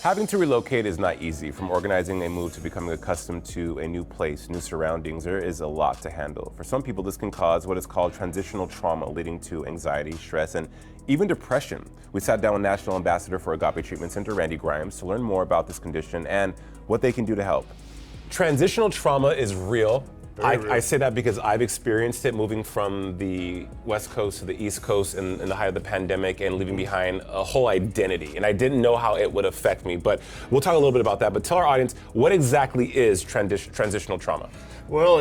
Having to relocate is not easy. From organizing a move to becoming accustomed to a new place, new surroundings, there is a lot to handle. For some people, this can cause what is called transitional trauma, leading to anxiety, stress, and even depression. We sat down with National Ambassador for Agape Treatment Center, Randy Grimes, to learn more about this condition and what they can do to help. Transitional trauma is real. I say that because I've experienced it, moving from the West Coast to the East Coast in the height of the pandemic and leaving behind a whole identity. And I didn't know how it would affect me, but we'll talk a little bit about that. But tell our audience, what exactly is transitional trauma? Well,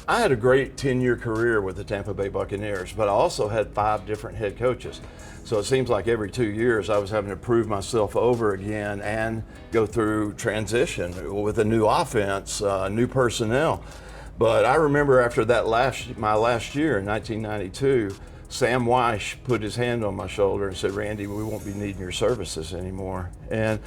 I had a great 10-year career with the Tampa Bay Buccaneers, but I also had 5 different head coaches. So it seems like every 2 years I was having to prove myself over again and go through transition with a new offense, new personnel. But I remember after that my last year in 1992, Sam Weish put his hand on my shoulder and said, "Randy, we won't be needing your services anymore." And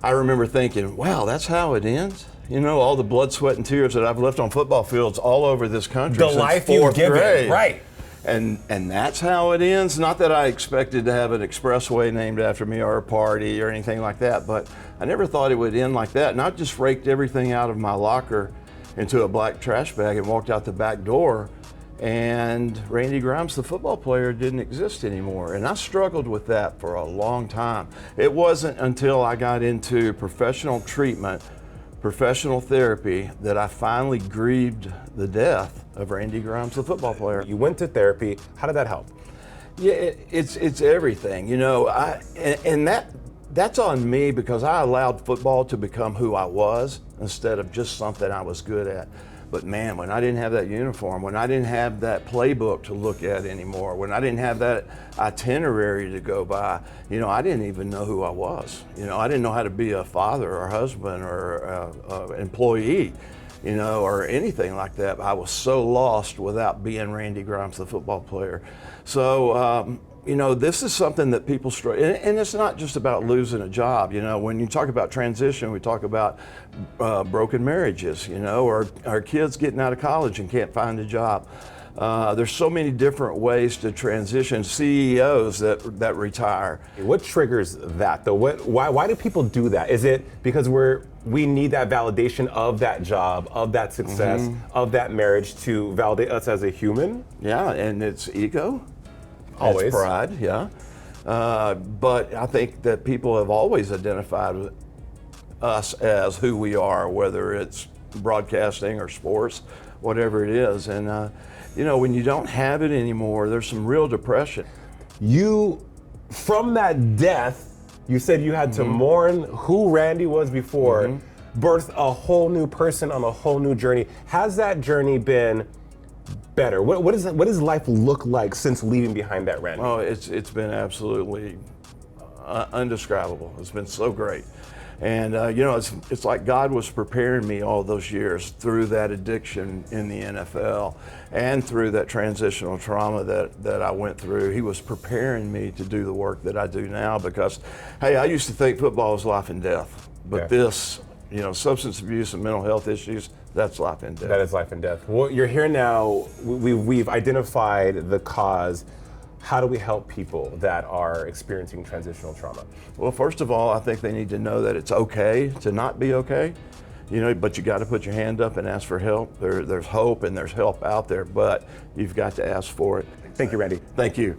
I remember thinking, wow, that's how it ends? You know, all the blood, sweat, and tears that I've left on football fields all over this country The since life you've given, right. And that's how it ends. Not that I expected to have an expressway named after me or a party or anything like that, but I never thought it would end like that. And I just raked everything out of my locker into a black trash bag and walked out the back door, and Randy Grimes, the football player, didn't exist anymore. And I struggled with that for a long time. It wasn't until I got into professional treatment, professional therapy, that I finally grieved the death of Randy Grimes, the football player. You went to therapy. How did that help? Yeah, it's everything, you know. That's on me because I allowed football to become who I was instead of just something I was good at. But man, when I didn't have that uniform, when I didn't have that playbook to look at anymore, when I didn't have that itinerary to go by, you know, I didn't even know who I was. You know, I didn't know how to be a father or husband or employee, you know, or anything like that. I was so lost without being Randy Grimes, the football player. So, you know, this is something that people struggle, and it's not just about losing a job. You know, when you talk about transition, we talk about broken marriages, you know, or our kids getting out of college and can't find a job. There's so many different ways to transition. CEOs that retire. What triggers that, though? Why do people do that? Is it because we need that validation of that job, of that success, of that marriage to validate us as a human? Yeah, and it's ego. Always. It's pride, yeah. But I think that people have always identified with us as who we are, whether it's broadcasting or sports, whatever it is. And, you know, when you don't have it anymore, there's some real depression. From that death, you said you had to mourn who Randy was before, birth a whole new person on a whole new journey. Has that journey been better? What does life look like since leaving behind that Randy? Oh, it's been absolutely undescribable. It's been so great. And you know, it's like God was preparing me all those years through that addiction in the NFL and through that transitional trauma that I went through. He was preparing me to do the work that I do now because, hey, I used to think football was life and death, but this, you know, substance abuse and mental health issues, that's life and death. That is life and death. Well, you're here now. We've identified the cause. How do we help people that are experiencing transitional trauma? Well, first of all, I think they need to know that it's okay to not be okay, you know, but you got to put your hand up and ask for help. There's hope and there's help out there, but you've got to ask for it. Thank you, Randy. Thank you.